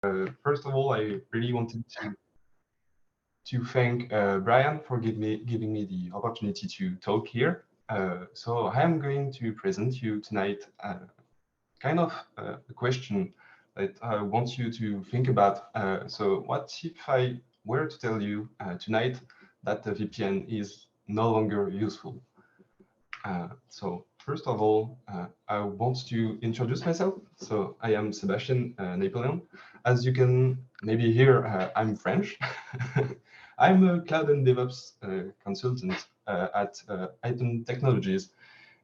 First of all, I really wanted to thank Brian for giving me the opportunity to talk here. So I am going to present you tonight kind of a question that I want you to think about. So what if I were to tell you tonight that the VPN is no longer useful? So first of all, I want to introduce myself. So I am Sebastian Napoleon. As you can maybe hear, I'm French. I'm a cloud and DevOps consultant at Item Technologies,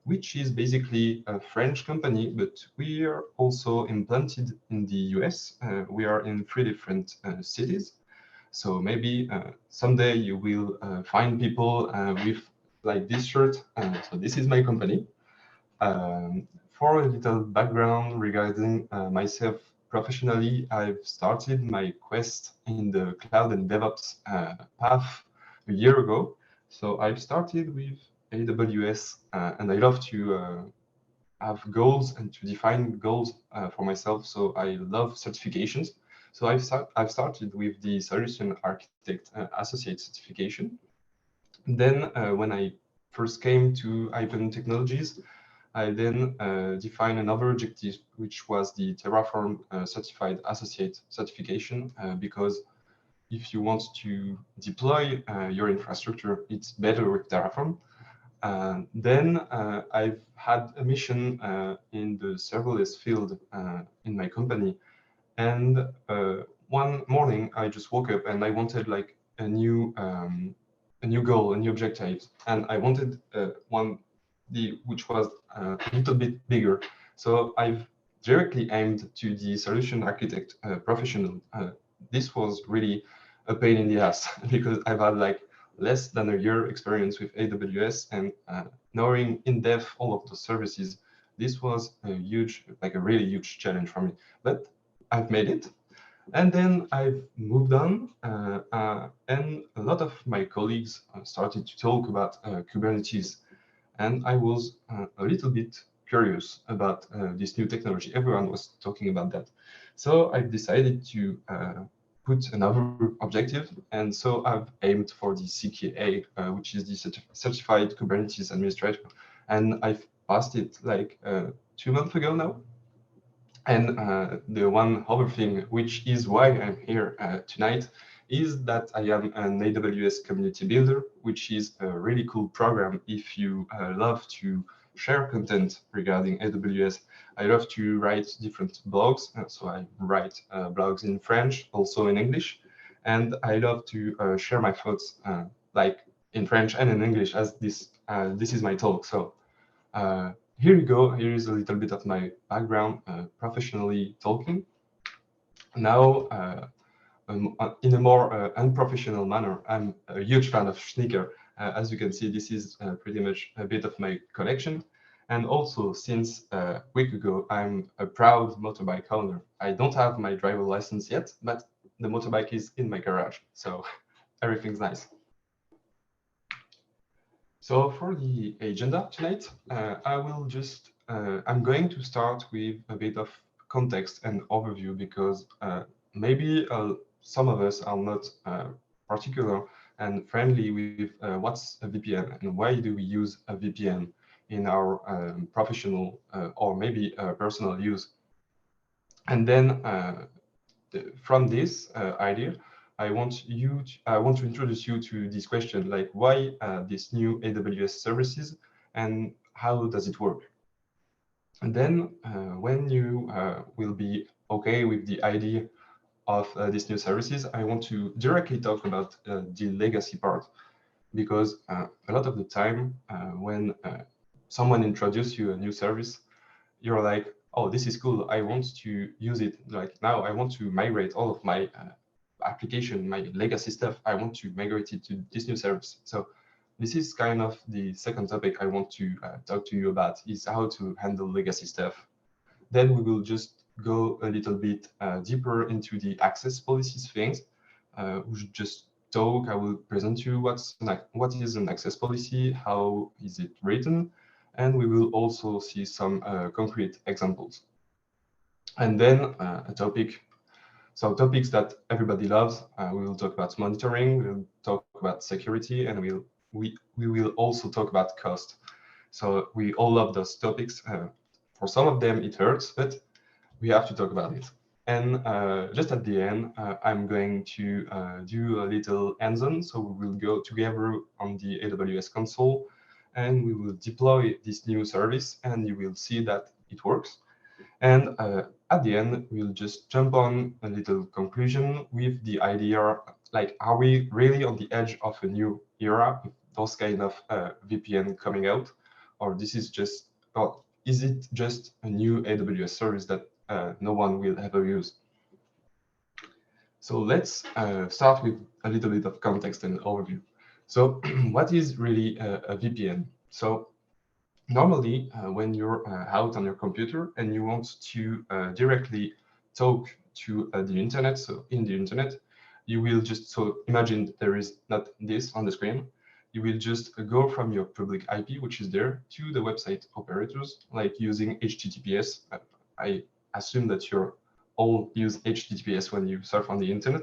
which is basically a French company, but we are also implanted in the US. We are in 3 different cities. So maybe someday you will find people with like this shirt. So this is my company. For a little background regarding myself professionally, I've started my quest in the cloud and DevOps path a year ago. So I've started with AWS, and I love to have goals and to define goals for myself. So I love certifications. So I've started with the Solution Architect Associate certification. Then when I first came to Ipen Technologies, I then defined another objective, which was the Terraform Certified Associate certification, because if you want to deploy your infrastructure, it's better with Terraform. Then I've had a mission in the serverless field in my company. And one morning, I just woke up and I wanted like a new goal, a new objective, and I wanted one which was a little bit bigger. So I've directly aimed to the solution architect professional. This was really a pain in the ass because I've had like less than a year experience with AWS and knowing in depth all of the services. This was a huge, like a really huge challenge for me, but I've made it. And then I've moved on, and a lot of my colleagues started to talk about Kubernetes. And I was a little bit curious about this new technology. Everyone was talking about that. So I've decided to put another objective. And so I've aimed for the CKA, which is the Certified Kubernetes Administrator. And I've passed it like 2 months ago now. And the one other thing, which is why I'm here tonight, is that I am an AWS community builder, which is a really cool program if you love to share content regarding AWS. I love to write different blogs. So I write blogs in French, also in English. And I love to share my thoughts like in French and in English, as this is my talk. So here you go. Here is a little bit of my background, professionally talking. Now, in a more unprofessional manner, I'm a huge fan of sneaker. As you can see, this is pretty much a bit of my collection. And also, since a week ago, I'm a proud motorbike owner. I don't have my driver license yet, but the motorbike is in my garage, so everything's nice. So for the agenda tonight, I'm going to start with a bit of context and overview because maybe some of us are not particular and friendly with what's a VPN and why do we use a VPN in our professional or maybe personal use. And then from this idea, I want to introduce you to this question, like why this new AWS services and how does it work? And then when you will be okay with the idea of these new services, I want to directly talk about the legacy part, because a lot of the time when someone introduces you a new service, you're like, oh, this is cool. I want to use it. Like now I want to migrate all of my application, my legacy stuff. I want to migrate it to this new service. So this is kind of the second topic I want to talk to you about, is how to handle legacy stuff. Then we will just go a little bit deeper into the access policies things. We should just talk. I will present you what is an access policy, how is it written, and we will also see some concrete examples. And then a topic So topics that everybody loves. We will talk about monitoring. We'll talk about security, and we will also talk about cost. So we all love those topics. For some of them, it hurts, but we have to talk about it. And just at the end, I'm going to do a little hands-on. So we will go together on the AWS console, and we will deploy this new service, and you will see that it works. And at the end, we'll just jump on a little conclusion with the idea, like, are we really on the edge of a new era with those kind of VPN coming out? Or this is just, or is it just a new AWS service that no one will ever use? So let's start with a little bit of context and overview. So what is really a VPN? So normally, when you're out on your computer and you want to directly talk to the internet, so in the internet, you will just, so imagine there is not this on the screen. You will just go from your public IP, which is there, to the website operators, like using HTTPS. I assume that you all use HTTPS when you surf on the internet.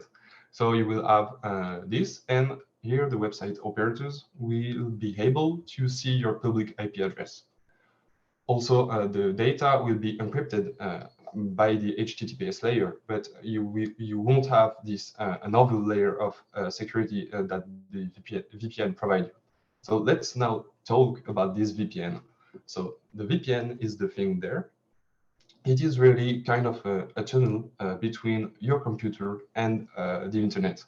So you will have this, and here the website operators will be able to see your public IP address. Also, the data will be encrypted by the HTTPS layer, but you won't have this another layer of security that the VPN provide you. So let's now talk about this VPN. So the VPN is the thing there. It is really kind of a tunnel between your computer and the internet.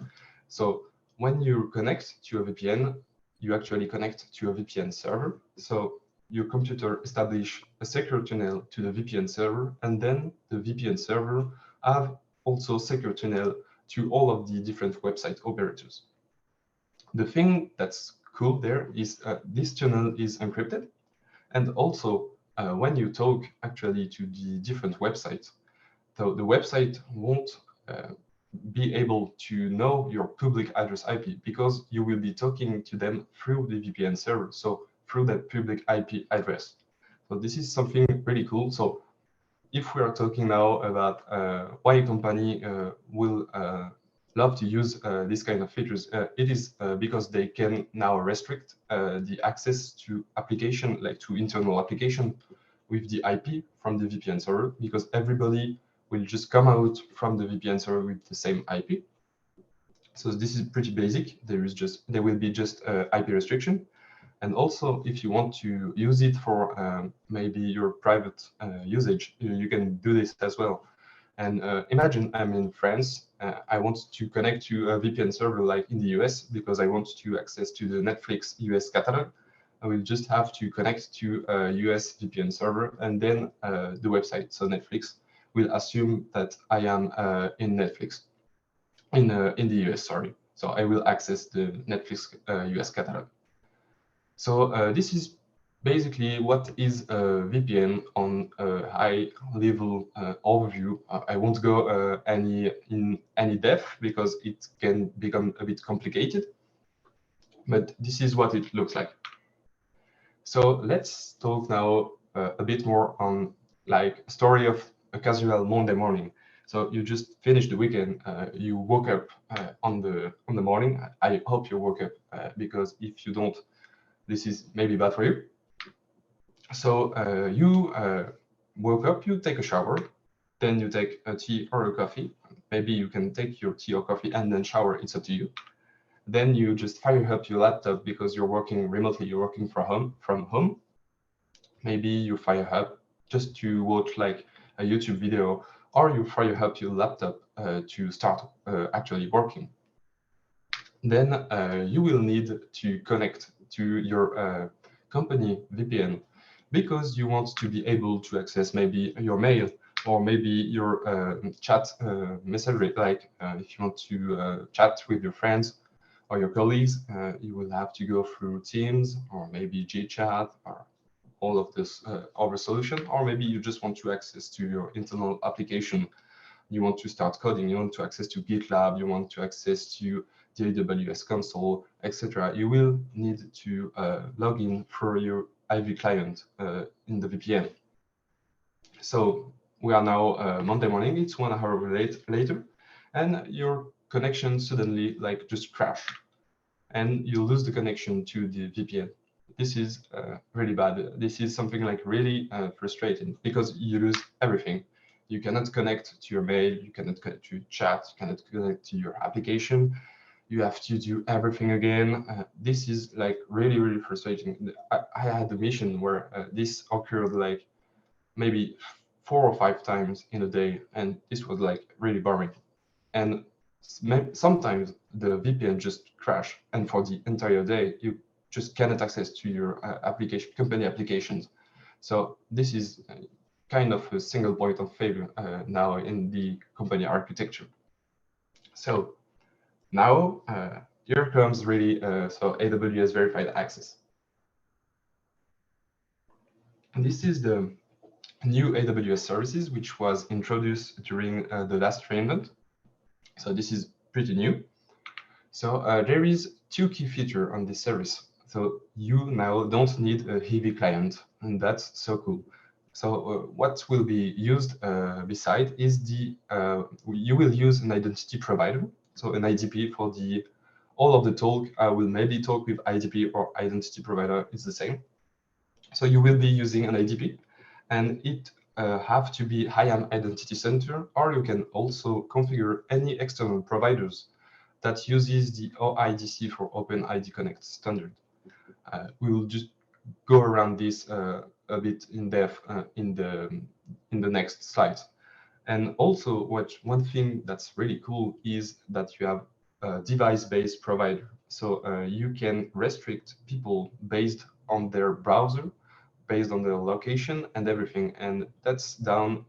So when you connect to a VPN, you actually connect to a VPN server. So your computer establish a secure tunnel to the VPN server, and then the VPN server have also secure tunnel to all of the different website operators. The thing that's cool there is this tunnel is encrypted, and also when you talk actually to the different websites, so the website won't be able to know your public address IP because you will be talking to them through the VPN server, so through that public IP address. So this is something really cool. So if we are talking now about why a company will love to use these kind of features, it is because they can now restrict the access to application, like to internal application with the IP from the VPN server, because everybody will just come out from the VPN server with the same IP. So this is pretty basic. There will be just IP restriction. And also, if you want to use it for maybe your private usage, you can do this as well. And imagine I'm in France. I want to connect to a VPN server like in the US because I want to access to the Netflix US catalog. I will just have to connect to a US VPN server and then the website. So Netflix will assume that I am in Netflix, in the US, sorry. So I will access the Netflix US catalog. So this is basically what is a VPN on a high-level overview. I won't go in any depth because it can become a bit complicated, but this is what it looks like. So let's talk now a bit more on like a story of a casual Monday morning. So you just finished the weekend. You woke up on the morning. I hope you woke up because if you don't, this is maybe bad for you. So you woke up, you take a shower, then you take a tea or a coffee. Maybe you can take your tea or coffee and then shower, it's up to you. Then you just fire up your laptop because you're working remotely, you're working from home. Maybe you fire up just to watch like a YouTube video, or you fire up your laptop to start actually working. Then you will need to connect to your company VPN because you want to be able to access maybe your mail or maybe your chat message. Like if you want to chat with your friends or your colleagues, you will have to go through Teams or maybe GChat or all of this other solution, or maybe you just want to access to your internal application. You want to start coding, you want to access to GitLab, you want to access to the AWS console, etc. You will need to log in for your IV client in the VPN. So we are now Monday morning, it's 1 hour later. and your connection suddenly like just crash, and you lose the connection to the VPN. This is really bad. This is something like really frustrating because you lose everything. You cannot connect to your mail, you cannot connect to chat, you cannot connect to your application. You have to do everything again. This is like really, really frustrating. I had a mission where this occurred like maybe 4 or 5 times in a day, and this was like really boring. And sometimes the VPN just crash, and for the entire day you just cannot access to your application, company applications. So this is kind of a single point of failure now in the company architecture. So now here comes really so AWS verified access. And this is the new AWS services which was introduced during the last reInvent. So this is pretty new. So there is two key features on this service. So you now don't need a heavy client, and that's so cool. So what will be used beside is you will use an identity provider, so an IDP for the all of the talk. I will maybe talk with IDP or identity provider. It's the same. So you will be using an IDP, and it have to be IAM Identity Center, or you can also configure any external providers that uses the OIDC for Open ID Connect standard. We will just go around this a bit in depth in the next slide. And also, one thing that's really cool is that you have a device-based provider. So you can restrict people based on their browser, based on their location and everything. And that's done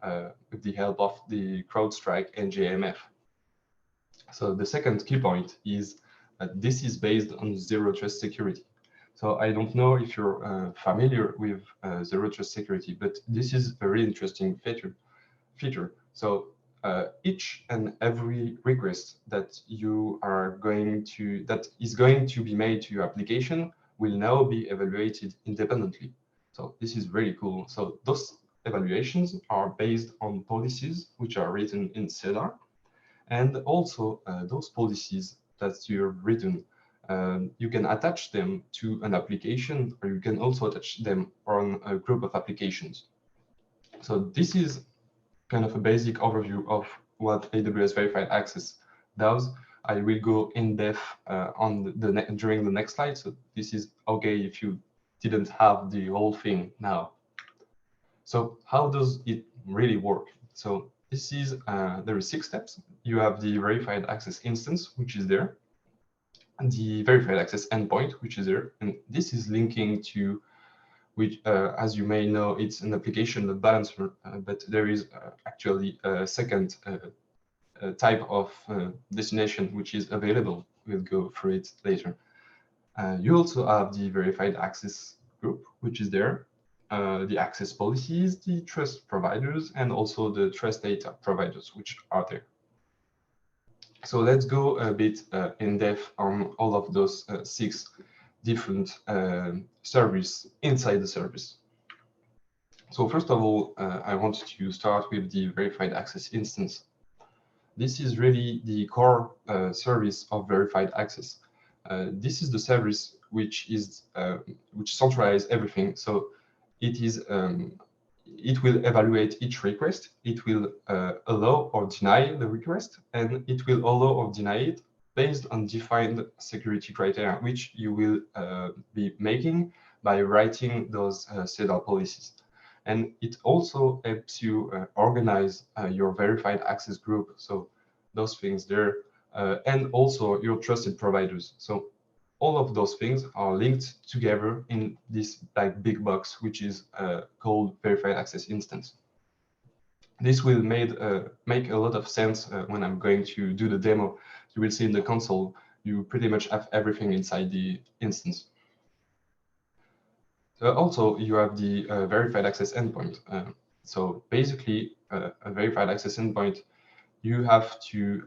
with the help of the CrowdStrike and JMF. So the second key point is that this is based on zero trust security. So I don't know if you're familiar with zero trust security, but this is a very interesting feature. So each and every request that that is going to be made to your application will now be evaluated independently. So this is really cool. So those evaluations are based on policies which are written in CEDAR, and also those policies that you've written, you can attach them to an application, or you can also attach them on a group of applications. So this is kind of a basic overview of what AWS Verified Access does. I will go in depth during the next slide. So this is okay if you didn't have the whole thing now. So how does it really work? So this is there are 6 steps. You have the verified access instance, which is there, and the verified access endpoint, which is there, and this is linking to which, as you may know, it's an application load balancer, but there is actually a second type of destination which is available. We'll go through it later. You also have the verified access group, which is there, the access policies, the trust providers, and also the trust data providers, which are there. So let's go a bit in depth on all of those 6 different services inside the service. So first of all, I want to start with the verified access instance. This is really the core service of verified access. This is the service which centralizes everything. So it will evaluate each request. It will allow or deny the request, and it will allow or deny it based on defined security criteria, which you will be making by writing those CEDAR policies. And it also helps you organize your verified access group. So those things there, and also your trusted providers. So all of those things are linked together in this like big box, which is called verified access instance. This will make a lot of sense when I'm going to do the demo. You will see in the console, you pretty much have everything inside the instance. Also, you have the verified access endpoint. So basically, a verified access endpoint, you have to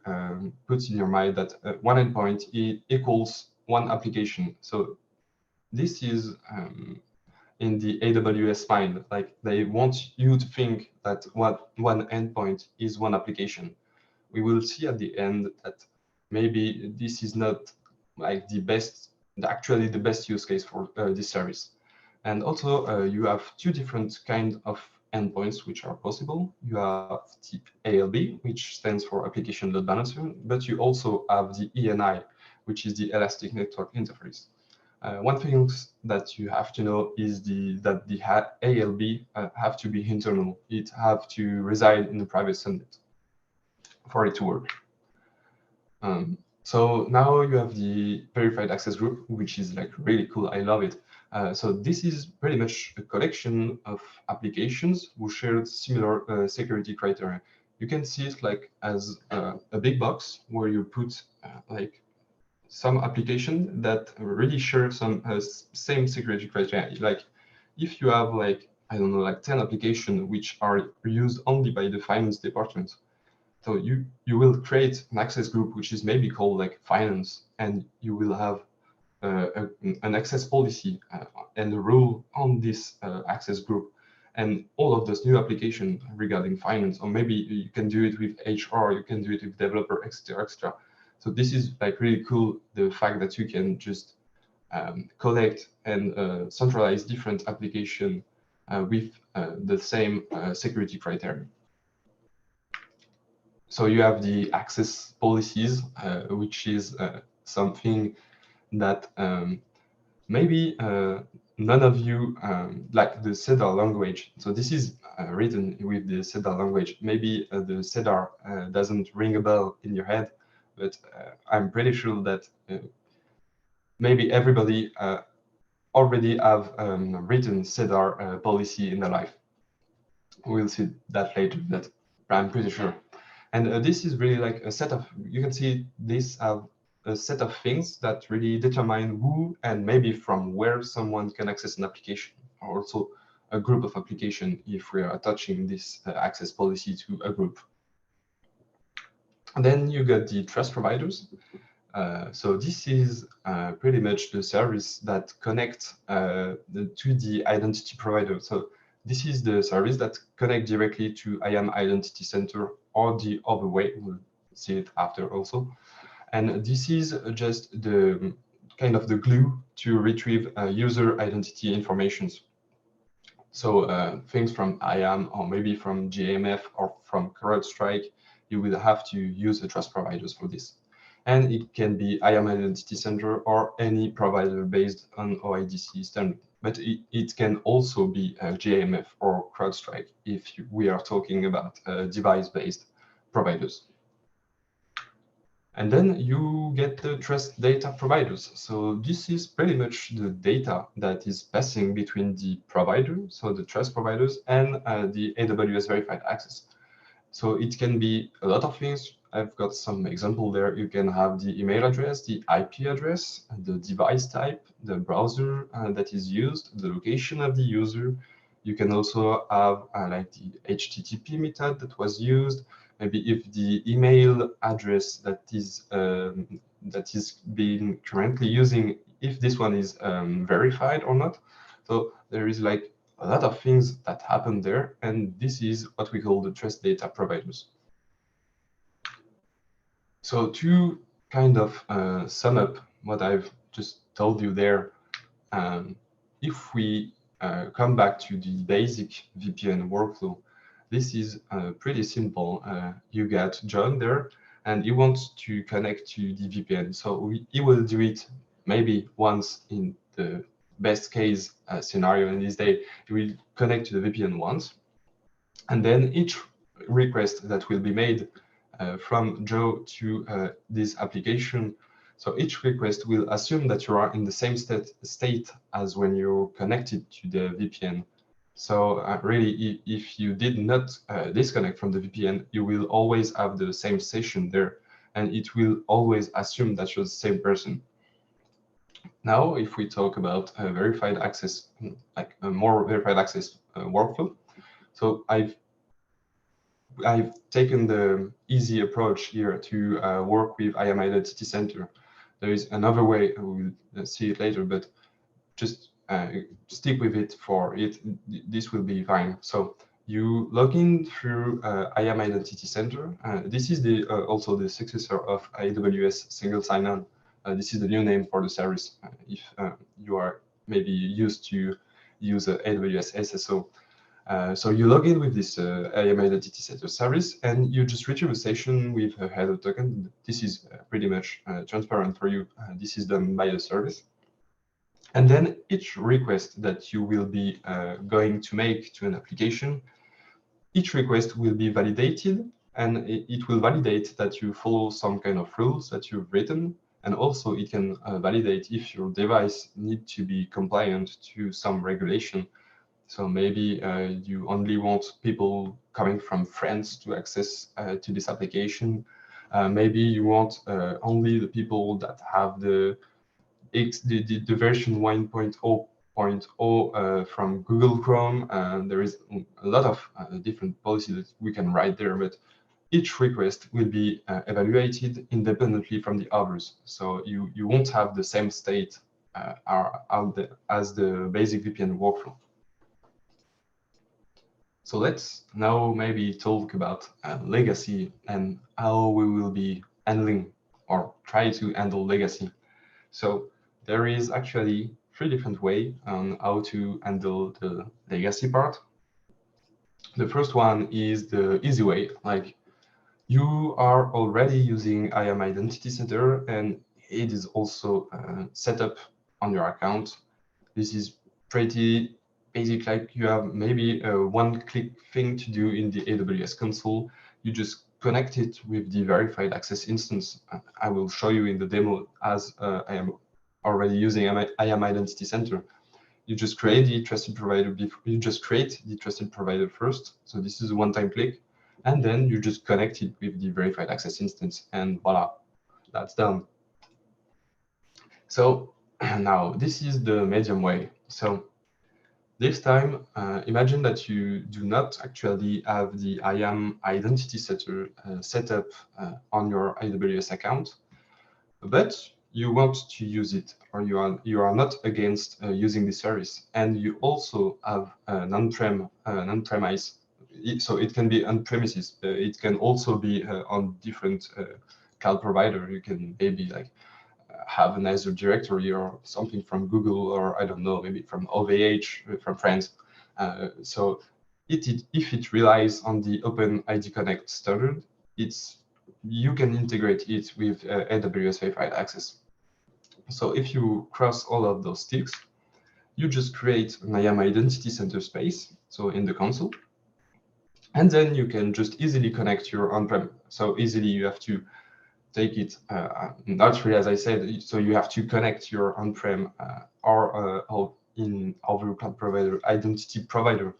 put in your mind that one endpoint equals one application. So this is in the AWS mind, like they want you to think that one endpoint is one application, we will see at the end that maybe this is not like actually the best use case for this service. And also, you have two different kinds of endpoints which are possible. You have the ALB, which stands for Application Load Balancer, but you also have the ENI, which is the Elastic Network Interface. One thing that you have to know is that the ALB have to be internal. It have to reside in the private subnet for it to work. So now you have the verified access group, which is like really cool. I love it. So this is pretty much a collection of applications who share similar security criteria. You can see it like as a big box where you put like some application that really share some same security criteria. Like if you have like, I don't know, like 10 applications which are used only by the finance department, so you will create an access group which is maybe called like finance, and you will have an access policy and a rule on this access group. And all of those new applications regarding finance, or maybe you can do it with HR, you can do it with developer, etc., etc. So this is like really cool, the fact that you can just collect and centralize different applications with the same security criteria. So you have the access policies, which is something that maybe none of you like the CEDAR language. So this is written with the CEDAR language. Maybe the CEDAR doesn't ring a bell in your head, but I'm pretty sure that maybe everybody already have written CEDAR policy in their life. We'll see that later, but I'm pretty sure. And this is really like a set of, you can see this a set of things that really determine who and maybe from where someone can access an application, or also a group of application if we are attaching this access policy to a group. And then you got the trust providers. So this is pretty much the service that connects to the identity provider. So this is the service that connects directly to IAM Identity Center, or the other way. We'll see it after also. And this is just the kind of the glue to retrieve user identity informations. So things from IAM, or maybe from GMF, or from CrowdStrike, you will have to use the trust providers for this. And it can be IAM Identity Center or any provider based on OIDC standard. But it can also be GMF or CrowdStrike if we are talking about device-based providers. And then you get the trust data providers. So this is pretty much the data that is passing between the provider, so the trust providers, and the AWS verified access. So it can be a lot of things. I've got some example there. You can have the email address, the IP address, the device type, the browser that is used, the location of the user. You can also have like the HTTP method that was used. Maybe if the email address that is being currently using, if this one is verified or not. So there is like a lot of things that happen there, and this is what we call the trust data providers. So to kind of sum up what I've just told you there, if we come back to the basic VPN workflow, this is pretty simple. You get John there, and he wants to connect to the VPN. So he will do it maybe once in the best case scenario in this day. He will connect to the VPN once, and then each request that will be made from Joe to this application. So each request will assume that you are in the same state as when you're connected to the VPN. So really, if you did not disconnect from the VPN, you will always have the same session there, and it will always assume that you're the same person. Now, if we talk about verified access, like a more verified access workflow, so I've taken the easy approach here to work with IAM Identity Center. There is another way, we'll see it later, but just stick with it for it. This will be fine. So You log in through IAM Identity Center. This is also the successor of AWS Single Sign-On. This is the new name for the service. If you are maybe used to use AWS SSO. So you log in with this IAM Identity Center service, and you just retrieve a session with a header token. This is pretty much transparent for you. This is done by the service. And then each request that you will be going to make to an application, each request will be validated, and it will validate that you follow some kind of rules that you've written. And also it can validate if your device needs to be compliant to some regulation. So maybe you only want people coming from France to access to this application. Maybe you want only the people that have the version 1.0.0 from Google Chrome. There is a lot of different policies that we can write there, but each request will be evaluated independently from the others. So you won't have the same state as the basic VPN workflow. So let's now maybe talk about legacy and how we will be handling or try to handle legacy. So there is actually 3 different ways on how to handle the legacy part. The first one is the easy way, like you are already using IAM Identity Center and it is also set up on your account. This is pretty basic, like you have maybe a one-click thing to do in the AWS console. You just connect it with the verified access instance. I will show you in the demo as I am already using IAM Identity Center. You just create the trusted provider first. So this is a one-time click, and then you just connect it with the verified access instance, and voila, that's done. So now this is the medium way. So this time, imagine that you do not actually have the IAM Identity Center set up on your AWS account, but you want to use it, or you are not against using the service, and you also have an on-premise. So it can be on premises. It can also be on different cloud provider. You can maybe like have an Azure directory or something from Google, or I don't know, maybe from OVH from France. So if it relies on the Open ID Connect standard, you can integrate it with AWS Verified Access. So if you cross all of those ticks, you just create an IAM Identity Center space, so in the console, and then you can just easily connect your on-prem. So easily you have to take it not really, as I said, so you have to connect your on-prem or in other cloud provider identity provider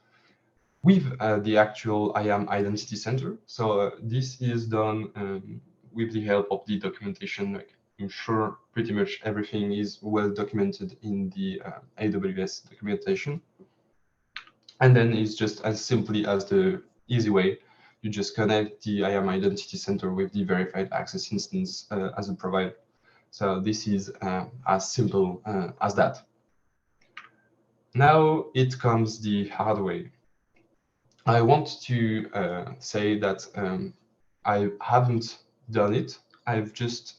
with the actual IAM Identity Center. So this is done with the help of the documentation. Like, I'm sure pretty much everything is well documented in the AWS documentation. And then it's just as simply as the easy way. You just connect the IAM Identity Center with the verified access instance as a provider. So this is as simple as that. Now it comes the hard way. I want to say that I haven't done it. I've just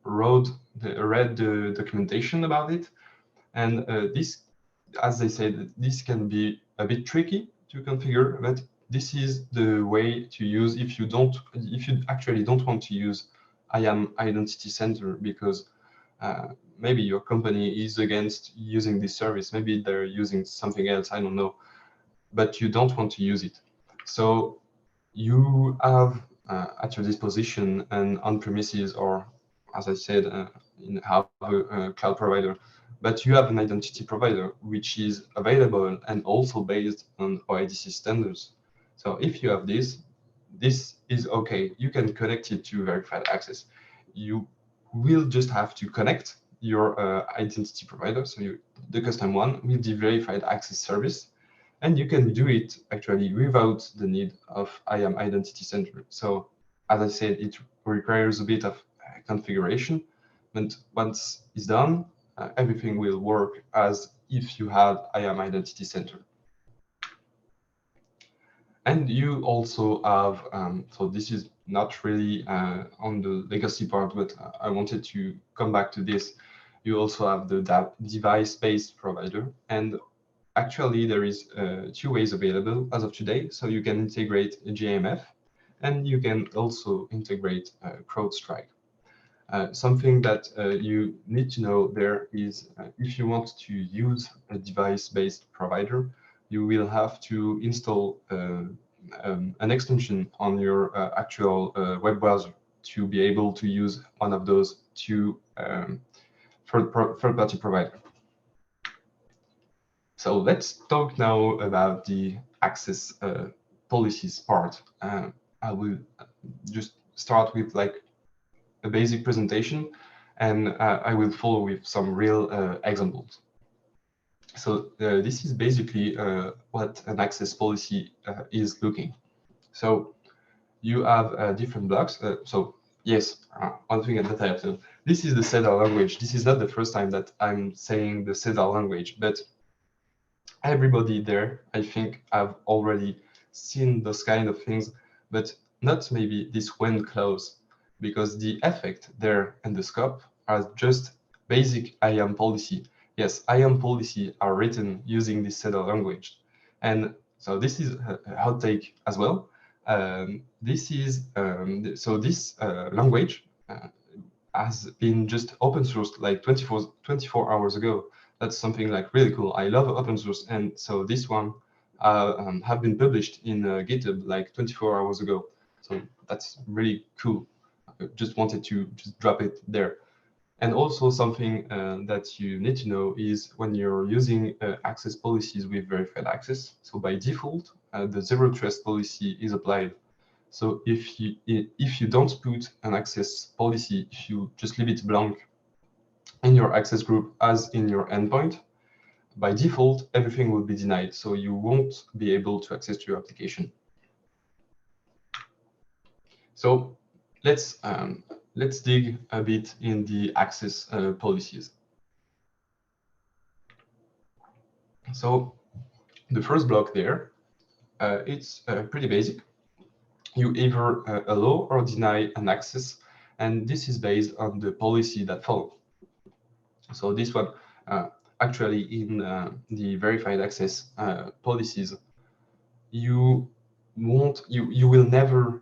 read the documentation about it. And this, as I said, this can be a bit tricky to configure, but this is the way to use if you actually don't want to use IAM Identity Center because maybe your company is against using this service. Maybe they're using something else, I don't know, but you don't want to use it. So you have at your disposition an on-premises or, as I said, in a cloud provider, but you have an identity provider which is available and also based on OIDC standards. So if you have this is okay. You can connect it to verified access. You will just have to connect your identity provider, so the custom one, with the verified access service. And you can do it actually without the need of IAM Identity Center. So as I said, it requires a bit of configuration, but once it's done, everything will work as if you had IAM Identity Center. And you also have, so this is not really on the legacy part, but I wanted to come back to this. You also have the device-based provider. And actually, there is two ways available as of today. So you can integrate a JMF, and you can also integrate CrowdStrike. Something that you need to know there is if you want to use a device-based provider, you will have to install an extension on your actual web browser to be able to use one of those two third-party providers. So let's talk now about the access policies part. I will just start with like a basic presentation, and I will follow with some real examples. So this is basically what an access policy is looking. So you have different blocks. So yes, one thing that I have to. This is the SEDA language. This is not the first time that I'm saying the SEDA language, but everybody there, I think, have already seen those kind of things, but not maybe this when clause, because the effect there and the scope are just basic IAM policy. Yes, IAM policy are written using this SEDA language. And so this is a hot take as well. This language has been just open sourced like 24 hours ago. That's something like really cool. I love open source, and so this one have been published in GitHub like 24 hours ago. So that's really cool. I just wanted to just drop it there. And also something that you need to know is when you're using access policies with verified access. So by default, the zero trust policy is applied. So if you don't put an access policy, if you just leave it blank in your access group as in your endpoint, by default, everything will be denied. So you won't be able to access your application. So let's dig a bit in the access policies. So the first block there, it's pretty basic. You either allow or deny an access, and this is based on the policy that follows. So this one, actually in the verified access policies, you will never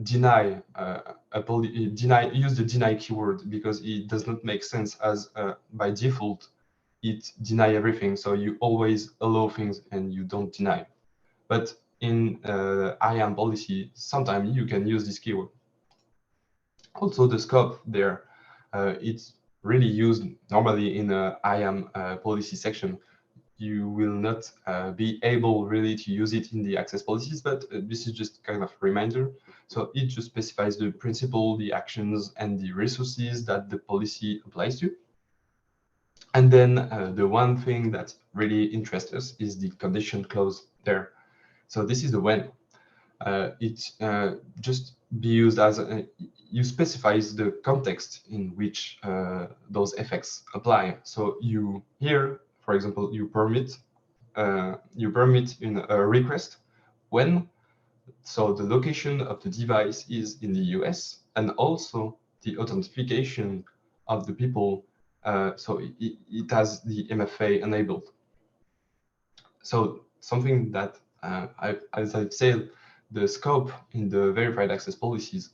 deny use the deny keyword, because it does not make sense, as by default it deny everything. So you always allow things and you don't deny. But in IAM policy, sometimes you can use this keyword. Also, the scope there, it's really used normally in a IAM policy section. You will not be able really to use it in the access policies, but this is just kind of a reminder. So it just specifies the principle, the actions, and the resources that the policy applies to. And then the one thing that really interests us is the condition clause there. So this is the when. It just be used as you specifies the context in which those effects apply. So you here, for example, you permit in a request when so the location of the device is in the US, and also the authentication of the people. So it has the MFA enabled. So something that as I've said, the scope in the verified access policies,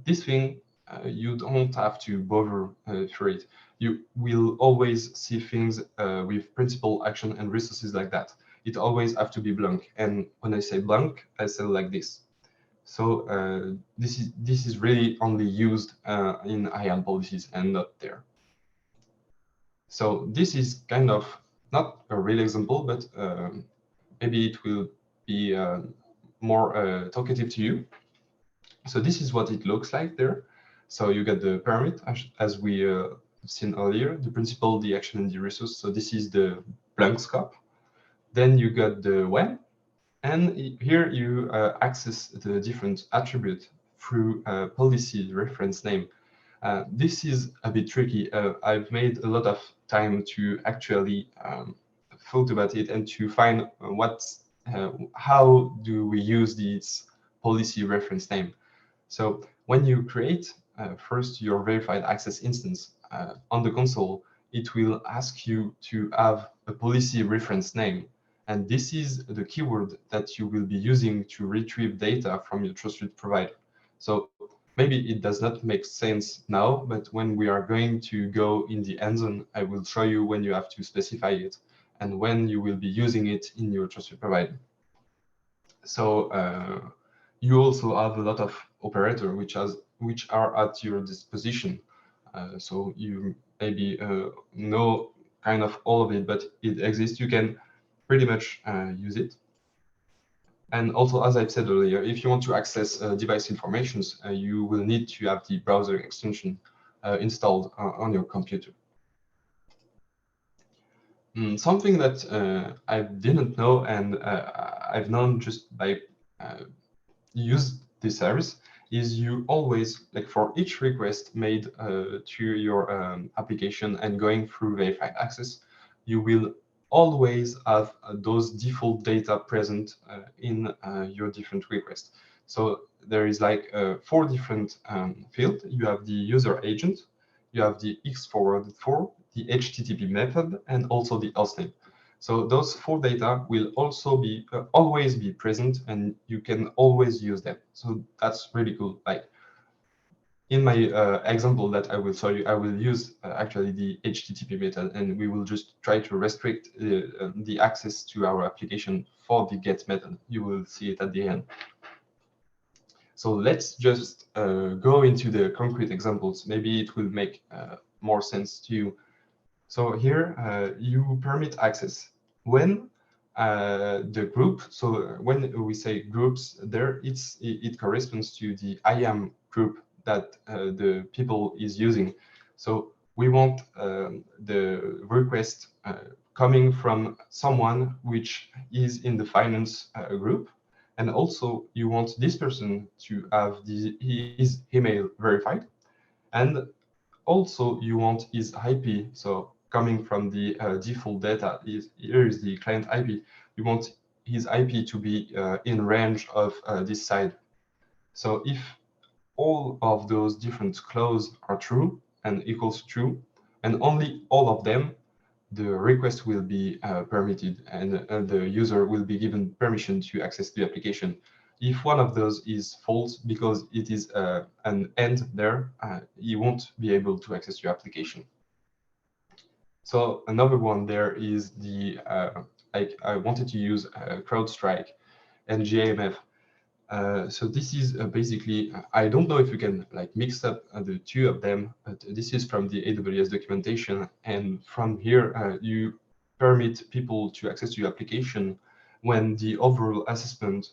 this thing you don't have to bother for it. You will always see things with principle, action, and resources like that. It always have to be blank. And when I say blank, I say like this. So this is really only used in IAM policies and not there. So this is kind of not a real example, but maybe it will be more talkative to you. So this is what it looks like there. So you get the permit, as we seen earlier, the principle, the action, and the resource. So this is the blank scope. Then you got the when, and here you access the different attribute through policy reference name. This is a bit tricky. I've made a lot of time to actually thought about it and to find what how do we use this policy reference name? So when you create first your verified access instance on the console, it will ask you to have a policy reference name. And this is the keyword that you will be using to retrieve data from your trusted provider. So maybe it does not make sense now, but when we are going to go in the end zone, I will show you when you have to specify it and when you will be using it in your trusted provider. So you also have a lot of operators which are at your disposition. So you maybe know kind of all of it, but it exists. You can pretty much use it. And also, as I've said earlier, if you want to access device informations, you will need to have the browser extension installed on your computer. Something that I didn't know and I've known just by use this service is you always, like for each request made to your application and going through verified access, you will always have those default data present in your different requests. So there is like 4 different fields. You have the user agent, you have the X forwarded for, the HTTP method, and also the hostname. So those 4 data will also be always be present, and you can always use them. So that's really cool. Like in my example that I will show you, I will use actually the HTTP method, and we will just try to restrict the access to our application for the GET method. You will see it at the end. So let's just go into the concrete examples. Maybe it will make more sense to you. So here you permit access when the group. So when we say groups, there it corresponds to the IAM group that the people is using. So we want the request coming from someone which is in the finance group, and also you want this person to have his email verified, and also you want his IP. So coming from the default data, here is the client IP. You want his IP to be in range of this side. So if all of those different clauses are true and equals true, and only all of them, the request will be permitted, and the user will be given permission to access the application. If one of those is false because it is an end there, you won't be able to access your application. So another one there is the like I wanted to use CrowdStrike and GAMF. So this is basically, I don't know if you can like mix up the two of them, but this is from the AWS documentation. And from here, you permit people to access your application when the overall assessment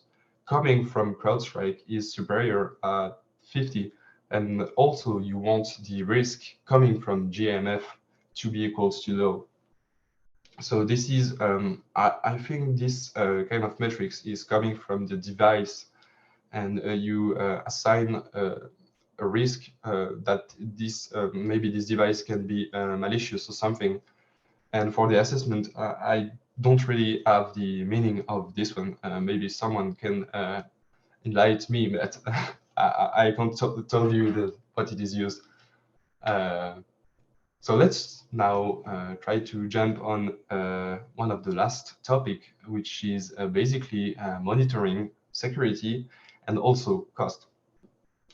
coming from CrowdStrike is superior at 50. And also you want the risk coming from GMF to be equals to low. So this is, I think this kind of metrics is coming from the device, and you assign a risk that this maybe this device can be malicious or something. And for the assessment, I don't really have the meaning of this one. Maybe someone can enlighten me, but I can't tell you what it is used. So let's now try to jump on one of the last topic, which is basically monitoring security and also cost.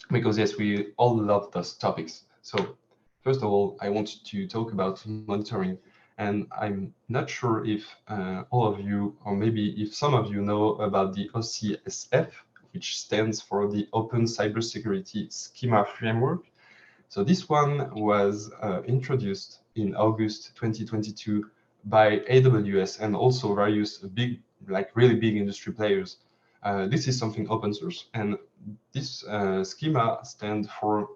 Because yes, we all love those topics. So first of all, I want to talk about monitoring. And I'm not sure if all of you, or maybe if some of you know about the OCSF, which stands for the Open Cybersecurity Schema Framework. So this one was introduced in August 2022 by AWS and also various big, like really big industry players. This is something open source, and this schema stands for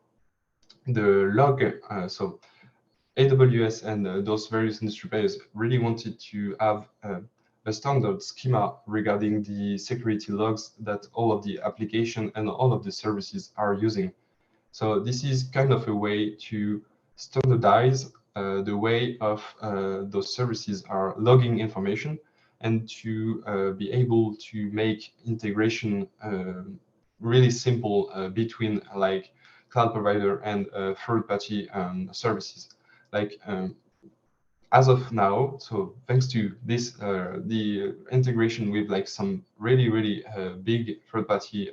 the log. So AWS and those various industry players really wanted to have a standard schema regarding the security logs that all of the application and all of the services are using. So this is kind of a way to standardize the way of those services are logging information, and to be able to make integration really simple between like cloud provider and third-party services. Like as of now, so thanks to this, the integration with like some really big third-party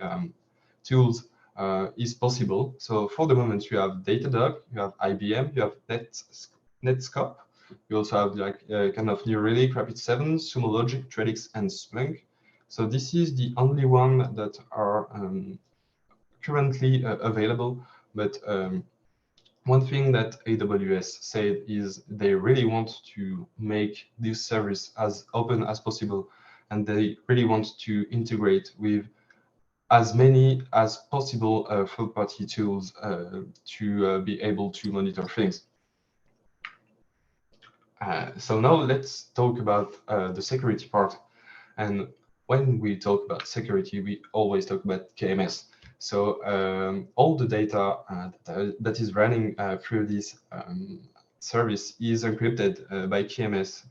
tools is possible. So for the moment, you have Datadog, you have IBM, you have Netscope. You also have like kind of New Relic, Rapid7, Sumo Logic, Tradix, and Splunk. So this is the only one that are currently available. But one thing that AWS said is they really want to make this service as open as possible, and they really want to integrate with as many as possible third-party tools to be able to monitor things. So now let's talk about the security part. And when we talk about security, we always talk about KMS. So all the data that is running through this service is encrypted by KMS.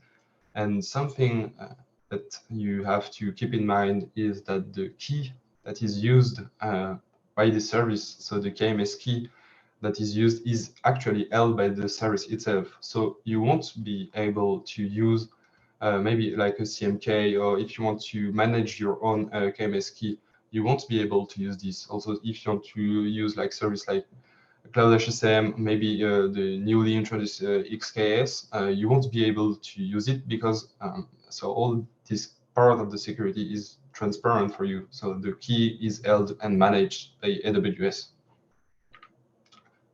And something that you have to keep in mind is that the key that is used by the service, so the KMS key that is used is actually held by the service itself. So you won't be able to use maybe like a CMK, or if you want to manage your own KMS key, you won't be able to use this. Also, if you want to use like service like Cloud HSM, maybe the newly introduced XKS, you won't be able to use it because so all this part of the security is transparent for you. So the key is held and managed by AWS.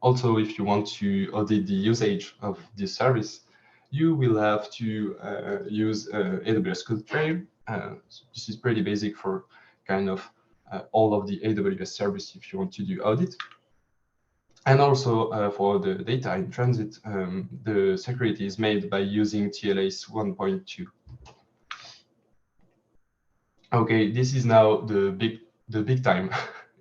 Also, if you want to audit the usage of this service, you will have to use AWS CodeTrail. So this is pretty basic for kind of all of the AWS service if you want to do audit. And also for the data in transit, the security is made by using TLS 1.2. Okay, this is now the big time.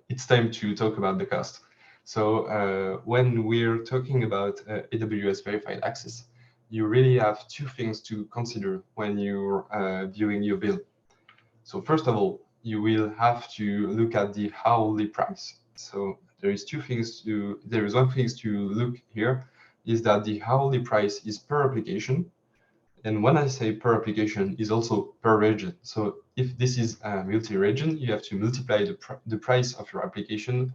It's time to talk about the cost. So when we're talking about AWS verified access, you really have two things to consider when you're viewing your bill. So first of all, you will have to look at the hourly price. So there is one thing to look here is that the hourly price is per application. And when I say per application, is also per region. So if this is multi-region, you have to multiply the price of your application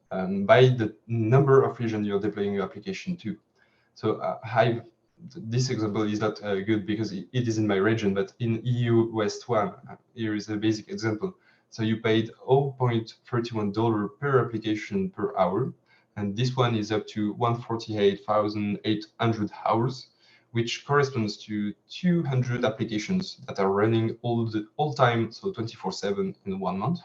by the number of regions you're deploying your application to. So this example is not good because it is in my region, but in EU West 1, here is a basic example. So you paid $0.31 per application per hour, and this one is up to 148,800 hours, which corresponds to 200 applications that are running all time, so 24/7 in 1 month.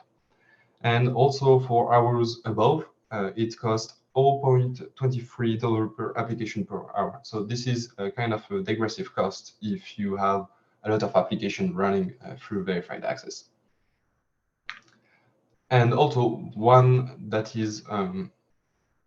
And also for hours above, it costs $0.23 per application per hour. So this is a kind of a digressive cost if you have a lot of application running through verified access. And also one that is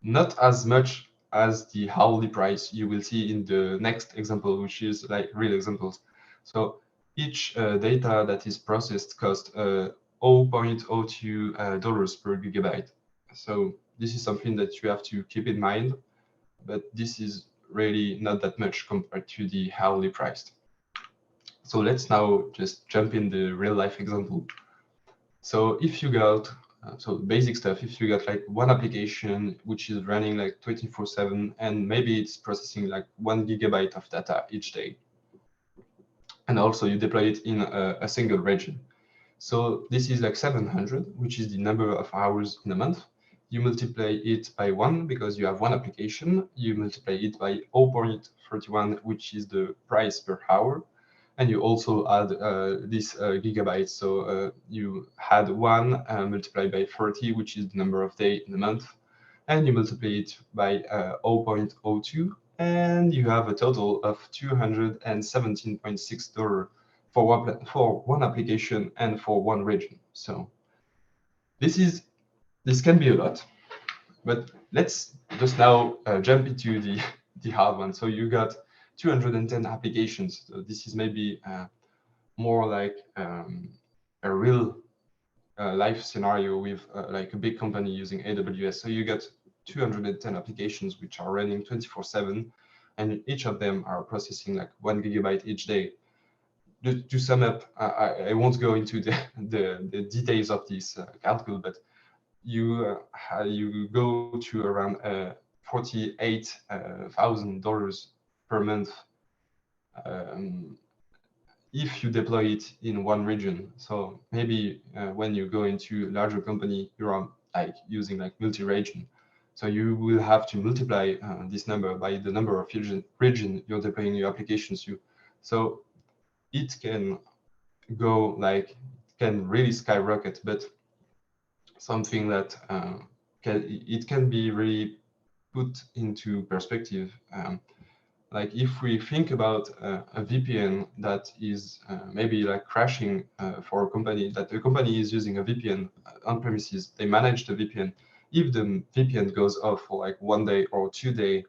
not as much as the hourly price you will see in the next example, which is like real examples. So each data that is processed costs $0.02 per gigabyte. So this is something that you have to keep in mind, but this is really not that much compared to the hourly price. So let's now just jump in the real life example. So if you got so basic stuff, if you got like one application which is running like 24/7 and maybe it's processing like 1 gigabyte of data each day, and also you deploy it in a single region. So this is like 700, which is the number of hours in a month. You multiply it by 1 because you have one application. You multiply it by 0.31, which is the price per hour. And you also add this gigabytes. So you had 1 multiplied by 30, which is the number of days in the month. And you multiply it by 0.02, and you have a total of $217.6 for one application and for one region. So this can be a lot, but let's just now jump into the hard one. So you got 210 applications. So this is maybe more like a real life scenario with like a big company using AWS. So you get 210 applications which are running 24/7, and each of them are processing like 1 GB each day. To sum up, I won't go into the details of this calcul, but you go to around $48,000 per month um, if you deploy it in one region. So maybe when you go into a larger company, you're like using like multi-region. So you will have to multiply this number by the number of region you're deploying your applications to. So it can go like, can really skyrocket, but something that it can be really put into perspective. Like if we think about a VPN that is maybe like crashing for a company, that the company is using a VPN on premises, they manage the VPN. If the VPN goes off for like 1 day or 2 days,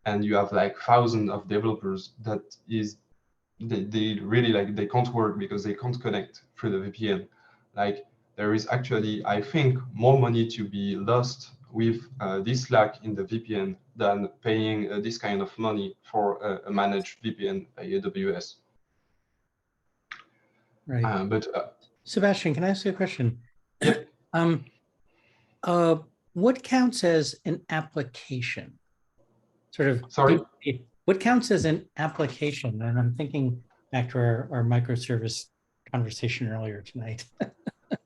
and you have like thousands of developers that is, they really like, they can't work because they can't connect through the VPN. Like there is actually, I think, more money to be lost with this lack in the VPN than paying this kind of money for a managed VPN by AWS. Right. But Sebastian, can I ask you a question? Yep. What counts as an application? Sort of. Sorry? What counts as an application? And I'm thinking back to our microservice conversation earlier tonight.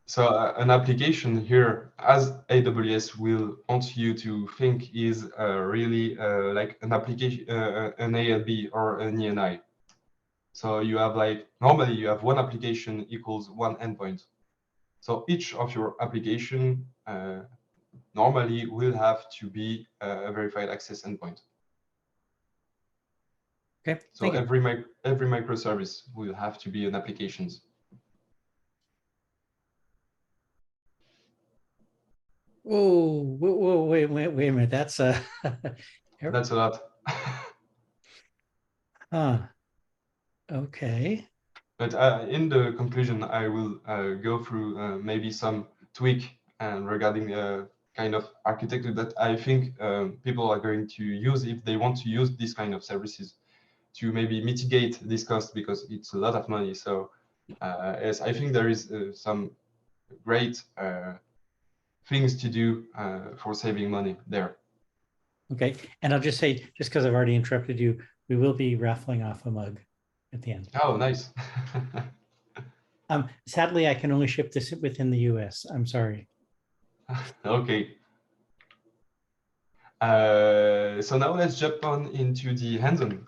So an application here, as AWS will want you to think, is really like an application, an ALB or an ENI. So you have like, normally you have one application equals one endpoint. So each of your application normally will have to be a verified access endpoint. Okay. So every microservice will have to be an applications. Whoa, wait a minute. That's That's a lot. Okay. But in the conclusion, I will go through maybe some tweak and regarding kind of architecture that I think people are going to use if they want to use this kind of services to maybe mitigate this cost, because it's a lot of money. So yes, I think there is some great things to do for saving money there. Okay. And I'll just say, just because I've already interrupted you, we will be raffling off a mug at the end. Oh, nice. Sadly, I can only ship this within the US. I'm sorry. Okay. So now let's jump on into the hands-on.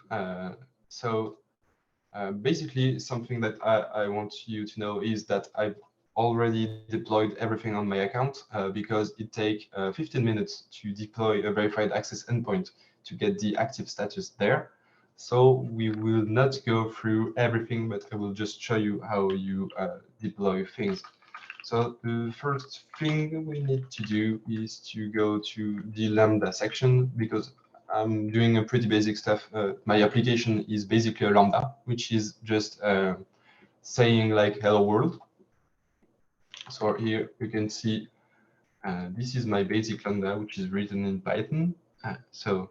Basically, something that I want you to know is that I've already deployed everything on my account because it takes 15 minutes to deploy a verified access endpoint to get the active status there. So we will not go through everything, but I will just show you how you deploy things. So the first thing we need to do is to go to the Lambda section, because I'm doing a pretty basic stuff. My application is basically a Lambda, which is just saying like hello world. So here you can see this is my basic Lambda, which is written in Python. So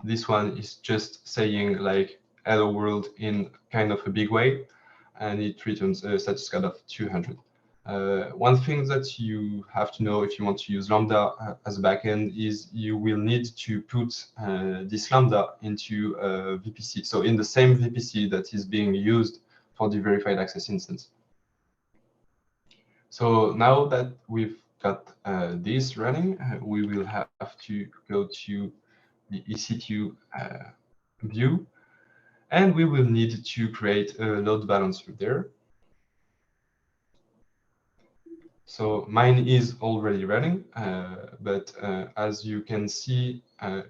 this one is just saying like hello world in kind of a big way, and it returns a status code of 200. One thing that you have to know if you want to use Lambda as a backend is you will need to put this Lambda into a VPC. So in the same VPC that is being used for the verified access instance. So now that we've got this running, we will have to go to the EC2 view, and we will need to create a load balancer there. So mine is already running, but as you can see,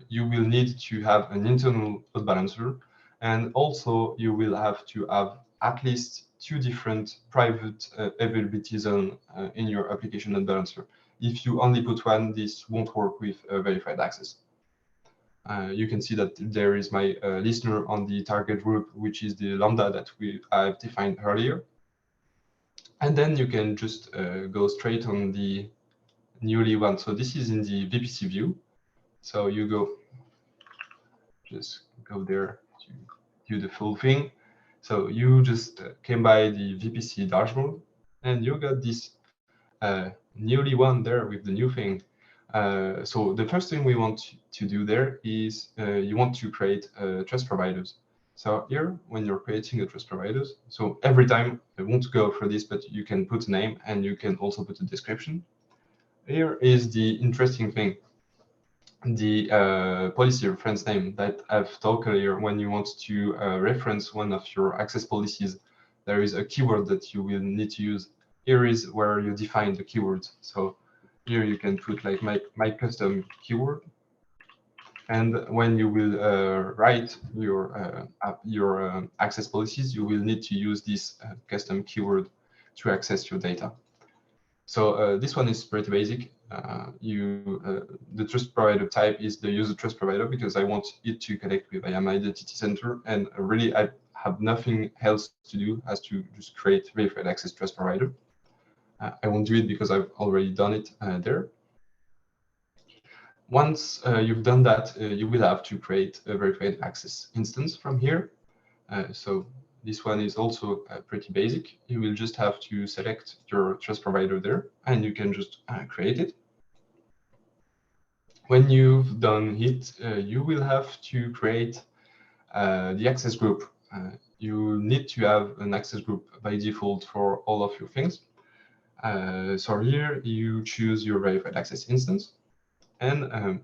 you will need to have an internal load balancer, and also you will have to have at least 2 different private availability zones in your application load balancer. If you only put one, this won't work with verified access. You can see that there is my listener on the target group, which is the lambda that I've defined earlier. And then you can just go straight on the newly one. So this is in the VPC view. So you just go there to do the full thing. So you just came by the VPC dashboard, and you got this newly one there with the new thing. So the first thing we want to do there is you want to create trust providers. So here, when you're creating a trust providers, so every time I won't go for this, but you can put a name and you can also put a description. Here is the interesting thing, the policy reference name that I've talked earlier. When you want to reference one of your access policies, there is a keyword that you will need to use. Here is where you define the keywords. So here you can put like my custom keyword. And when you will write your access policies, you will need to use this custom keyword to access your data. So this one is pretty basic. The trust provider type is the user trust provider because I want it to connect with IAM Identity Center, and really I have nothing else to do as to just create verified access trust provider. I won't do it because I've already done it there. Once you've done that, you will have to create a verified access instance from here. So this one is also pretty basic. You will just have to select your trust provider there, and you can just create it. When you've done it, you will have to create the access group. You need to have an access group by default for all of your things. So here you choose your verified access instance, and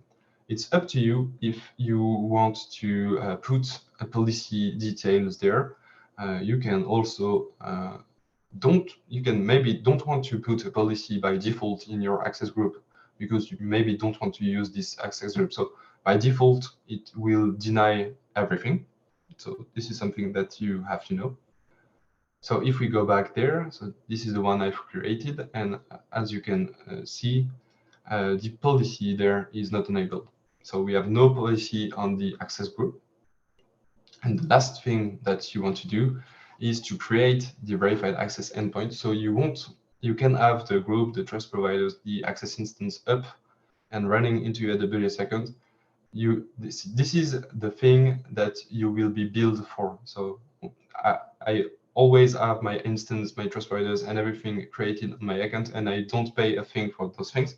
it's up to you if you want to put a policy details there. You can also maybe don't want to put a policy by default in your access group because you maybe don't want to use this access group. So by default, it will deny everything. So this is something that you have to know. So if we go back there, so this is the one I've created, and as you can see, the policy there is not enabled. So we have no policy on the access group. And the last thing that you want to do is to create the verified access endpoint. So you can have the group, the trust providers, the access instance up and running into AWS account. This is the thing that you will be billed for. So I always have my instance, my trust providers, and everything created on my account, and I don't pay a thing for those things.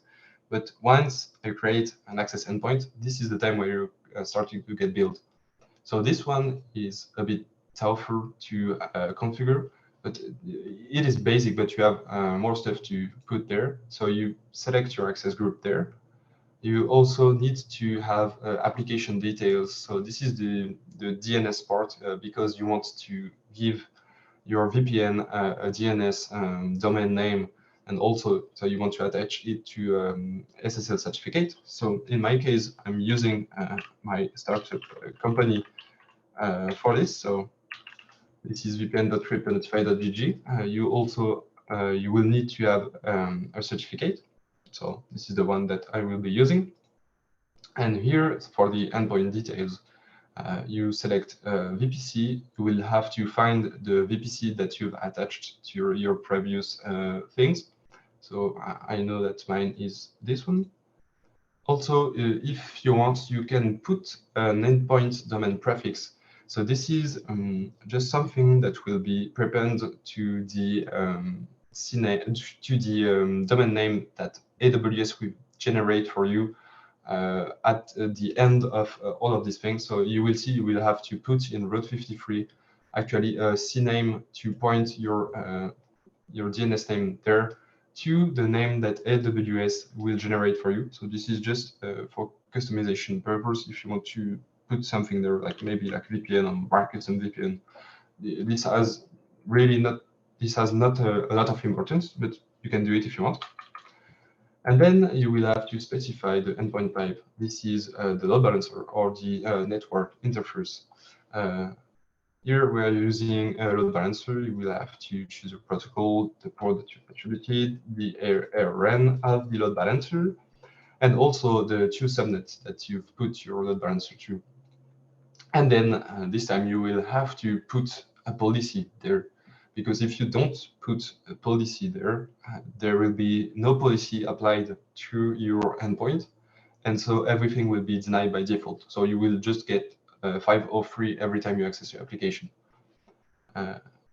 But once I create an access endpoint, this is the time where you're starting to get billed. So this one is a bit tougher to configure, but it is basic, but you have more stuff to put there. So you select your access group there. You also need to have application details. So this is the DNS part because you want to give your VPN a DNS domain name, and also so you want to attach it to SSL certificate. So in my case, I'm using my startup company for this. So this is vpn.tripnotify.gg. You also you will need to have a certificate. So this is the one that I will be using. And here for the endpoint details, you select VPC. You will have to find the VPC that you've attached to your previous things. So I know that mine is this one. Also, if you want, you can put an endpoint domain prefix. So this is just something that will be prepend to the domain name that AWS will generate for you at the end of all of these things. So you will see you will have to put in Route 53 actually a CNAME to point your DNS name there to the name that AWS will generate for you. So this is just for customization purpose. If you want to put something there, like maybe like VPN or markets and VPN, this has not a lot of importance, but you can do it if you want. And then you will have to specify the endpoint type. This is the load balancer or the network interface. Here we are using a load balancer. You will have to choose a protocol, the port that you've attributed, the ARN of the load balancer. and also the two subnets that you've put your load balancer to. And then this time you will have to put a policy there, because if you don't put a policy there, there will be no policy applied to your endpoint, and so everything will be denied by default. So you will just get 503 every time you access your application.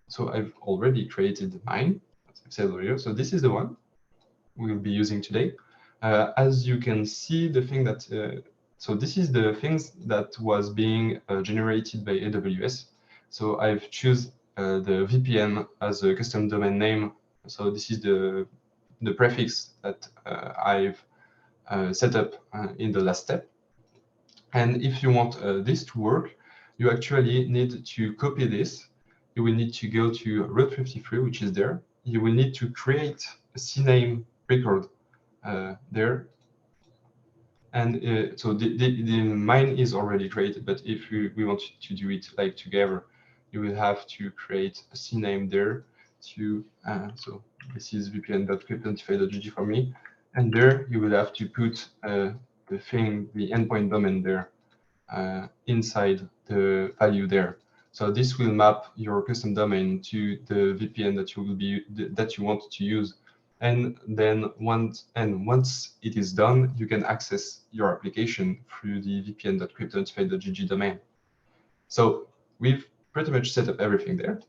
So I've already created mine, as I've said earlier. So this is the one we'll be using today. As you can see, the thing that so this is the things that was being generated by AWS. So I've choose the VPN as a custom domain name. So this is the prefix that I've set up in the last step. And if you want this to work, you actually need to copy this. You will need to go to Route 53, which is there. You will need to create a CNAME record there. And so the mine is already created, but if we want to do it like together, you will have to create a CNAME there to, so this is vpn.cryptontify.gg for me. And there you will have to put the thing, the endpoint domain there inside the value there. So this will map your custom domain to the VPN that you want to use. And then once it is done, you can access your application through the vpn.cryptontify.gg domain. So we've pretty much set up everything there.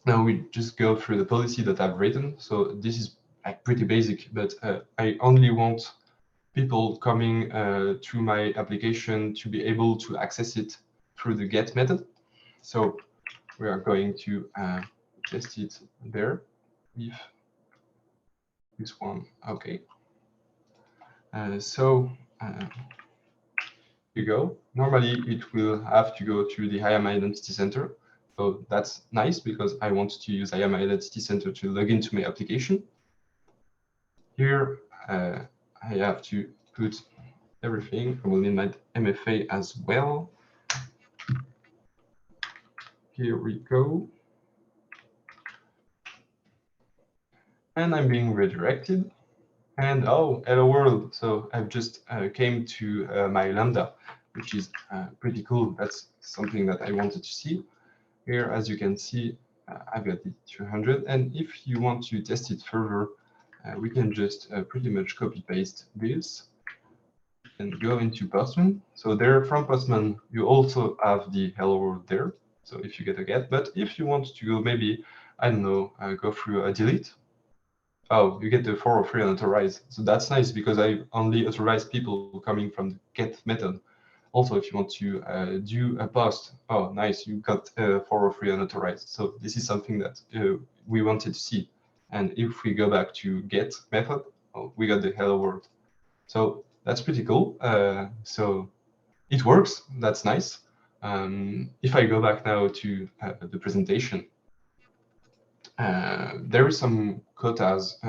Now we just go through the policy that I've written. So this is like pretty basic, but I only want people coming to my application to be able to access it through the get method. So we are going to test it there with this one. Okay. So you go. Normally, it will have to go to the IAM Identity Center. So that's nice because I want to use IAM Identity Center to log into my application. Here, I have to put everything. I will need my MFA as well. Here we go. And I'm being redirected. And oh, hello world. So I've just came to my Lambda, which is pretty cool. That's something that I wanted to see. Here, as you can see, I've got the 200. And if you want to test it further, we can just pretty much copy paste this and go into Postman. So there from Postman, you also have the hello world there. So if you get a get, but if you want to go maybe, I don't know, go through a delete. Oh, you get the 403 unauthorized. So that's nice because I only authorize people coming from the get method. Also, if you want to do a post, oh, nice, you got 403 unauthorized. So this is something that we wanted to see. And if we go back to get method, oh, we got the hello world. So that's pretty cool. So it works. That's nice. If I go back now to the presentation, there is some quotas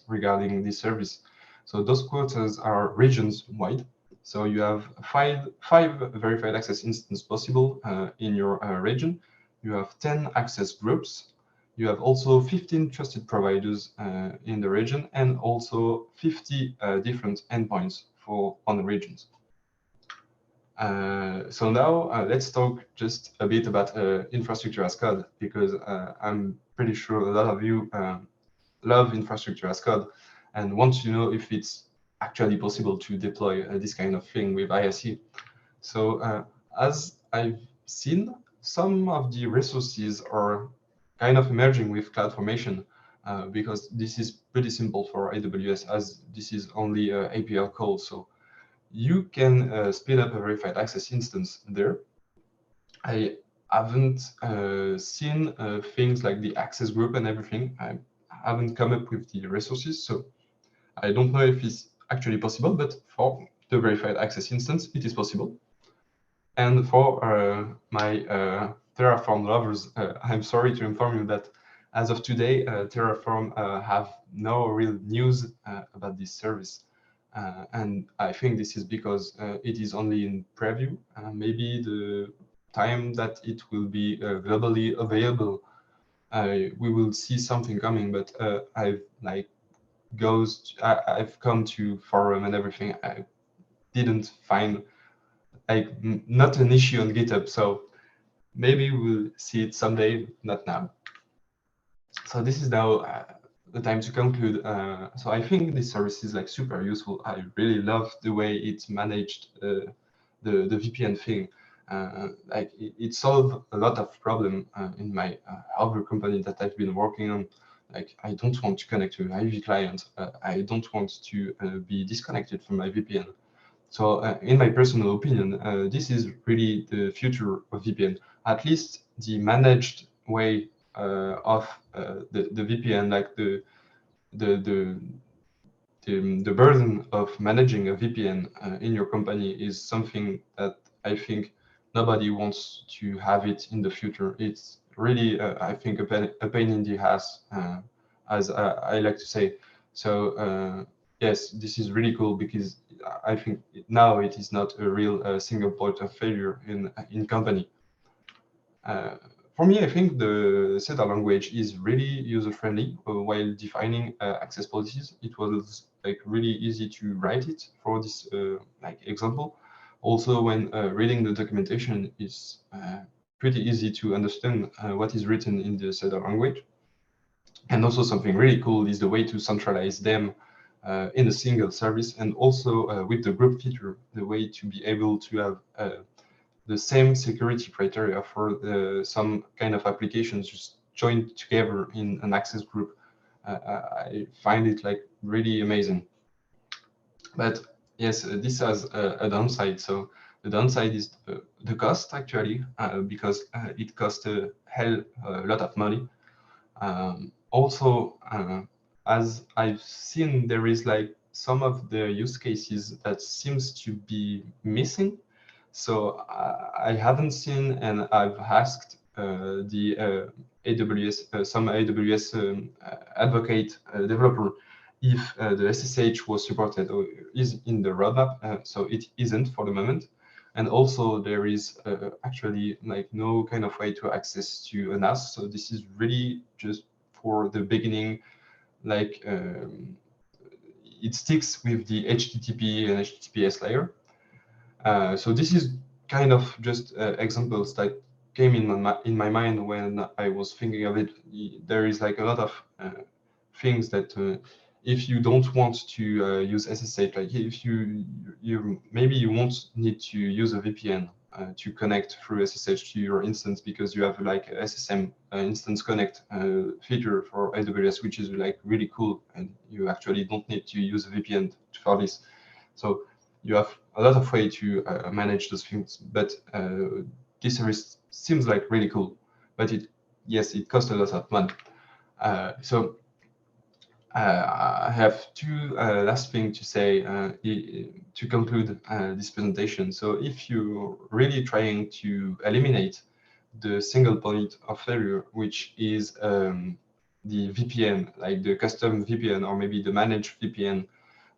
regarding this service. So those quotas are regions wide. So you have five verified access instances possible in your region. You have 10 access groups. You have also 15 trusted providers in the region, and also 50 different endpoints on the regions. So now let's talk just a bit about infrastructure as code, because I'm pretty sure a lot of you love infrastructure as code and want to know if it's actually possible to deploy this kind of thing with ISE. So as I've seen, some of the resources are kind of emerging with CloudFormation because this is pretty simple for AWS, as this is only API call. So you can spin up a verified access instance there. I haven't seen things like the access group and everything. I haven't come up with the resources, so I don't know if it's actually possible, but for the verified access instance, it is possible. And for my Terraform lovers, I'm sorry to inform you that as of today, Terraform have no real news about this service. And I think this is because it is only in preview. Maybe the time that it will be globally available, we will see something coming. But I've like I've come to forum and everything. I didn't find like not an issue on GitHub. So maybe we'll see it someday, not now. So this is now the time to conclude. So I think this service is like super useful. I really love the way it's managed the VPN thing. Like it solved a lot of problem in my other company that I've been working on. Like I don't want to connect to an IV client. I don't want to be disconnected from my VPN. So in my personal opinion, this is really the future of VPN. At least the managed way of the VPN, like the the the burden of managing a VPN in your company is something that I think nobody wants to have it in the future. It's really, I think, a pain in the ass, as I like to say. So yes, this is really cool because I think now it is not a real single point of failure in company. For me, I think the Seda language is really user-friendly while defining access policies. It was like really easy to write it for this like example. Also, when reading the documentation is pretty easy to understand what is written in the Seda language. And also something really cool is the way to centralize them in a single service, and also with the group feature, the way to be able to have the same security criteria for some kind of applications just joined together in an access group. I find it like really amazing. But yes, this has a downside. So the downside is the cost actually, because it costs a hell a lot of money. Also, as I've seen, there is like some of the use cases that seems to be missing. So I haven't seen, and I've asked the AWS, some AWS advocate developer, if the SSH was supported or is in the roadmap. So it isn't for the moment. And also there is actually like no kind of way to access to a NAS. So this is really just for the beginning, like it sticks with the HTTP and HTTPS layer. So this is kind of just examples that came in my mind when I was thinking of it. There is like a lot of things that if you don't want to use SSH, like if you maybe you won't need to use a VPN to connect through SSH to your instance because you have like a SSM instance connect feature for AWS, which is like really cool, and you actually don't need to use a VPN for this. So you have a lot of way to manage those things, but this service seems like really cool, but yes, it costs a lot of money. So I have two last things to say to conclude this presentation. So if you're really trying to eliminate the single point of failure, which is the VPN, like the custom VPN or maybe the managed VPN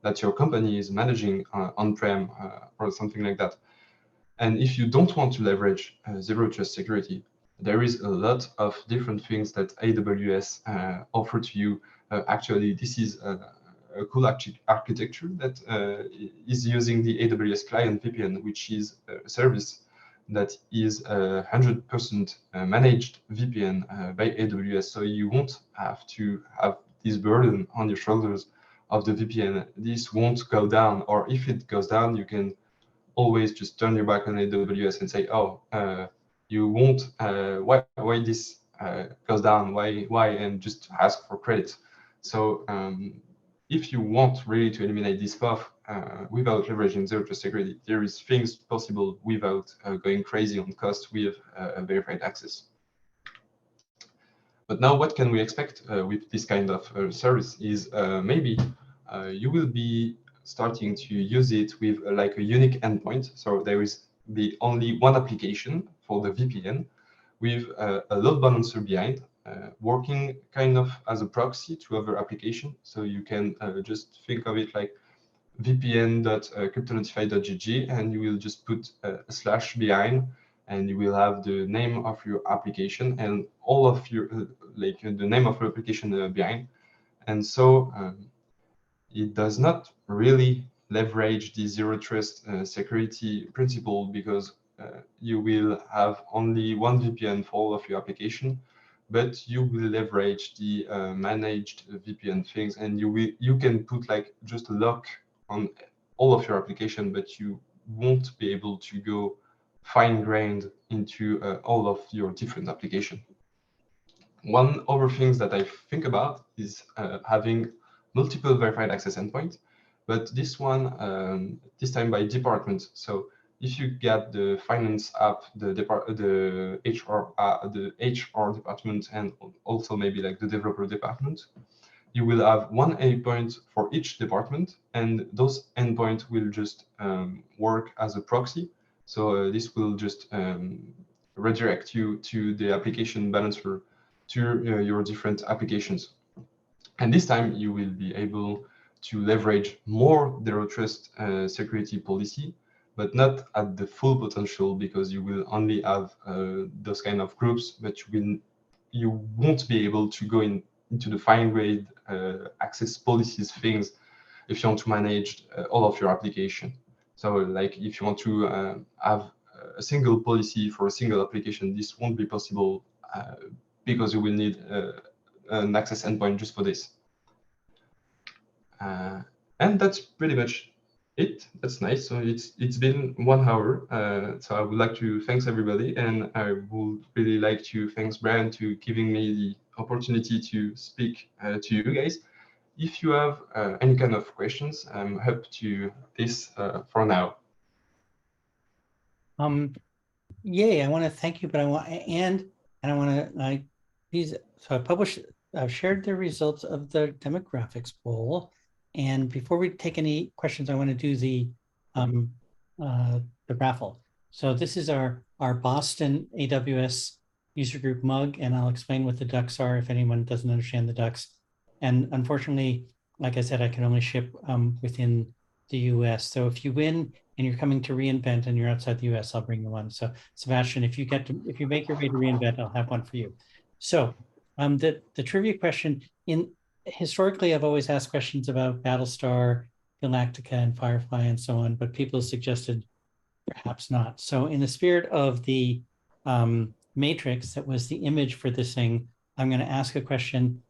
that your company is managing on-prem or something like that. And if you don't want to leverage zero trust security, there is a lot of different things that AWS offer to you. Actually, this is a cool architecture that is using the AWS client VPN, which is a service that is 100% managed VPN by AWS. So you won't have to have this burden on your shoulders of the VPN. This won't go down, or if it goes down, you can always just turn your back on AWS and say, oh, you won't, why this goes down, why, and just ask for credit. So if you want really to eliminate this path without leveraging zero trust security, there is things possible without going crazy on cost with verified access. But now what can we expect with this kind of service is maybe you will be starting to use it with like a unique endpoint. So there is the only one application for the VPN with a load balancer behind, working kind of as a proxy to other application. So you can just think of it like vpn.cryptonotify.gg, and you will just put a slash behind, and you will have the name of your application and all of your like the name of your application behind. And so it does not really leverage the zero trust security principle, because you will have only one VPN for all of your application, but you will leverage the managed VPN things, and you can put like just a lock on all of your application, but you won't be able to go fine-grained into all of your different application. One other things that I think about is having multiple verified access endpoints, but this one, this time by department. So if you get the finance app, the HR department, and also maybe like the developer department, you will have one endpoint for each department, and those endpoints will just work as a proxy. So this will just redirect you to the application balancer to your different applications. And this time you will be able to leverage more zero trust security policy, but not at the full potential, because you will only have those kind of groups, but you won't be able to go into the fine-grained access policies things if you want to manage all of your application. So like if you want to have a single policy for a single application, this won't be possible because you will need an access endpoint just for this. And that's pretty much it. That's nice. So it's been 1 hour. So I would like to thanks everybody, and I would really like to thanks Brian to giving me the opportunity to speak to you guys. If you have any kind of questions, I'm up to this for now. Yay, I want to thank you, but I want to please. So I've shared the results of the demographics poll, and before we take any questions, I want to do the raffle. So this is our Boston AWS user group mug, and I'll explain what the ducks are if anyone doesn't understand the ducks. And unfortunately, like I said, I can only ship within the US. So if you win and you're coming to reInvent and you're outside the US, I'll bring you one. So Sebastian, if you make your way to reInvent, I'll have one for you. So the trivia question, historically, I've always asked questions about Battlestar, Galactica, and Firefly and so on, but people suggested perhaps not. So in the spirit of the matrix that was the image for this thing, I'm going to ask a question.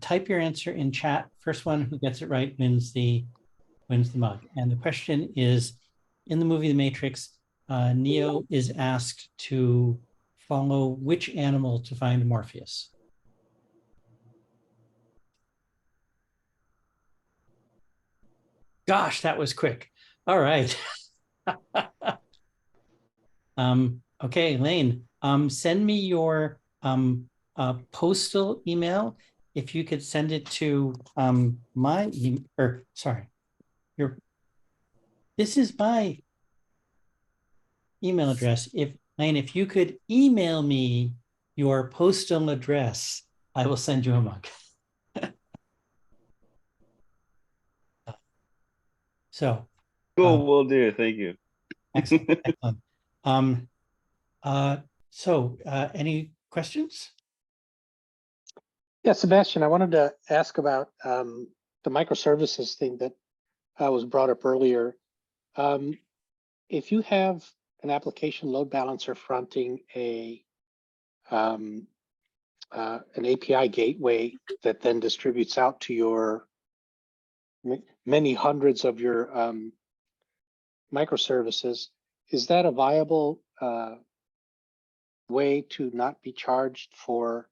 Type your answer in chat. First one who gets it right wins the mug. And the question is, in the movie The Matrix, Neo is asked to follow which animal to find Morpheus? Gosh, that was quick. All right. Okay, Elaine, send me your postal email. If you could send it to my email, this is my email address. Elaine, if you could email me your postal address, I will send you a mug. So cool, will do. Thank you. Excellent. Excellent. Any questions? Yeah, Sebastian, I wanted to ask about the microservices thing that was brought up earlier. If you have an application load balancer fronting an API gateway that then distributes out to your many hundreds of your microservices, is that a viable way to not be charged for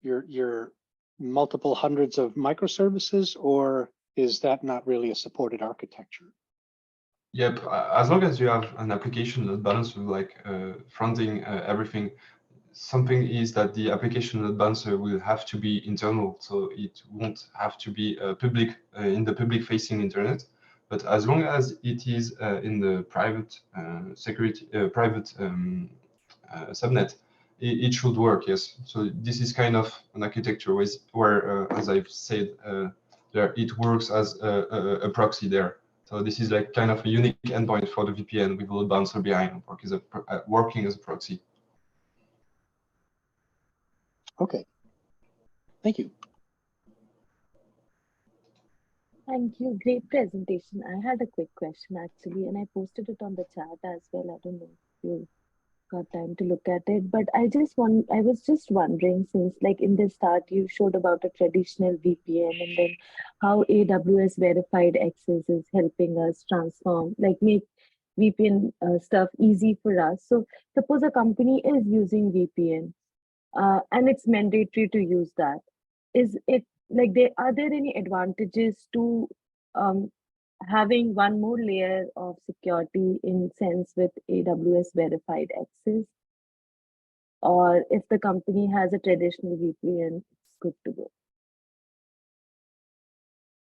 your multiple hundreds of microservices, or is that not really a supported architecture? Yep, as long as you have an application load balancer like fronting everything, something is that the application load balancer will have to be internal, so it won't have to be public in the public facing internet. But as long as it is in the private subnet, it should work, yes. So this is kind of an architecture where as I've said, it works as a proxy there. So this is like kind of a unique endpoint for the VPN with a load balancer behind, working as a proxy. Okay, thank you. Thank you. Great presentation. I had a quick question actually, and I posted it on the chat as well. I don't know if you got time to look at it, but I was just wondering, since like in the start you showed about a traditional VPN and then how AWS verified access is helping us transform, like make VPN stuff easy for us. So suppose a company is using VPN, and it's mandatory to use that. Is it like are there any advantages to um, having one more layer of security in sense with AWS verified access? Or if the company has a traditional VPN, it's good to go.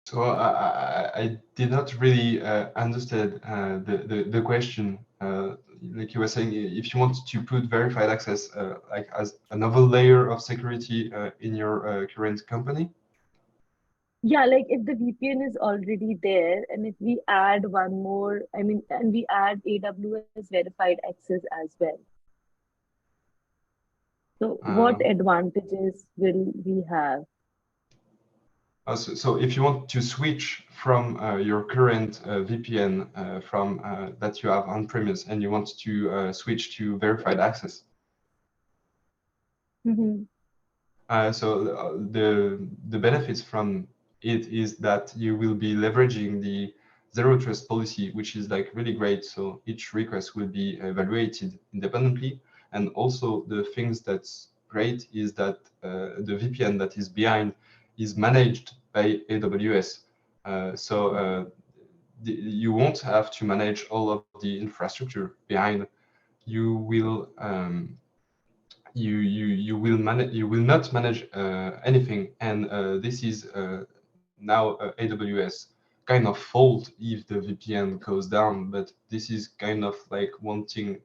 So I did not really understand the question. Like you were saying, if you want to put verified access like as another layer of security in your current company. Yeah, like if the VPN is already there, and if we add one more, I mean, and we add AWS verified access as well. So what advantages will we have? So if you want to switch from your current VPN from that you have on premise and you want to switch to verified access. Mm-hmm. So the benefits from it is that you will be leveraging the zero trust policy, which is like really great. So each request will be evaluated independently. And also the things that's great is that the VPN that is behind is managed by AWS. You won't have to manage all of the infrastructure behind. You will you will not manage anything, and this is now AWS kind of fault if the VPN goes down, but this is kind of like wanting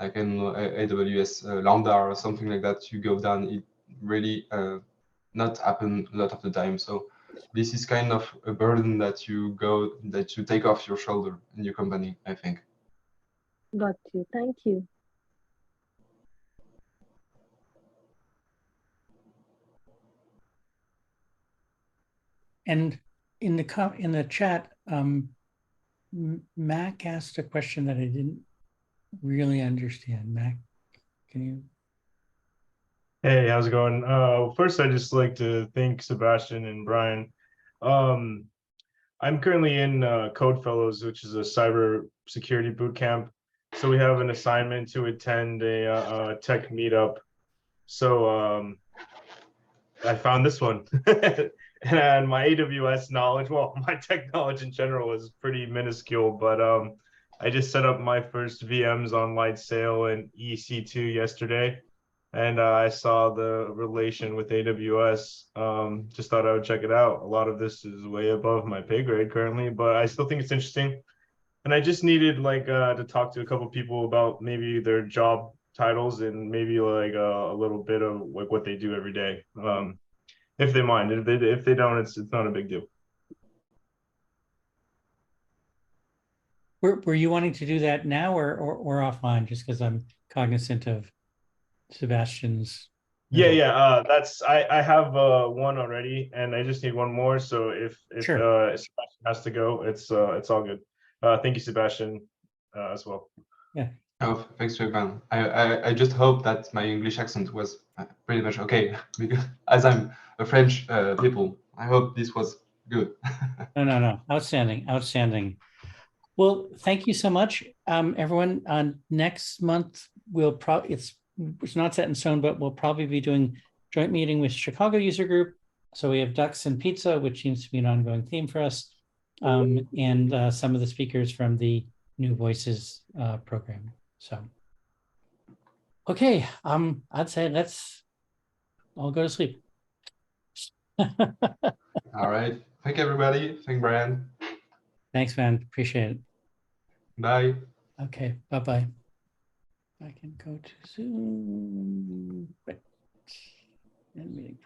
like an AWS Lambda or something like that to go down. It really not happen a lot of the time. So this is kind of a burden that you take off your shoulder in your company, I think. Got you. Thank you. And in the chat, Mac asked a question that I didn't really understand. Mac, can you? Hey, how's it going? First, I just like to thank Sebastian and Brian. I'm currently in Code Fellows, which is a cyber security boot camp. So we have an assignment to attend a tech meetup. So I found this one. And my AWS knowledge, well, my tech knowledge in general is pretty minuscule, but I just set up my first VMs on Lightsail and EC2 yesterday. And I saw the relation with AWS. Just thought I would check it out. A lot of this is way above my pay grade currently, but I still think it's interesting. And I just needed like to talk to a couple people about maybe their job titles and maybe like a little bit of like what they do every day. If they mind. If they don't, it's not a big deal. Were you wanting to do that now or offline? Just because I'm cognizant of Sebastian's. Yeah. That's I have one already, and I just need one more. So if Sure. Sebastian has to go, it's all good. Thank you, Sebastian, as well. Yeah. Oh, thanks, Jovan. I just hope that my English accent was pretty much okay, because as I'm a French people, I hope this was good. No. Outstanding. Well, thank you so much, everyone. Next month, we'll probably, it's not set in stone, but we'll probably be doing joint meeting with Chicago User Group. So we have Ducks and Pizza, which seems to be an ongoing theme for us, and some of the speakers from the New Voices program. So, okay, I'd say let's all go to sleep. All right. Thank everybody. Thank Brian. Thanks, man. Appreciate it. Bye. Okay, bye-bye. I can go to Zoom. Right. And meeting.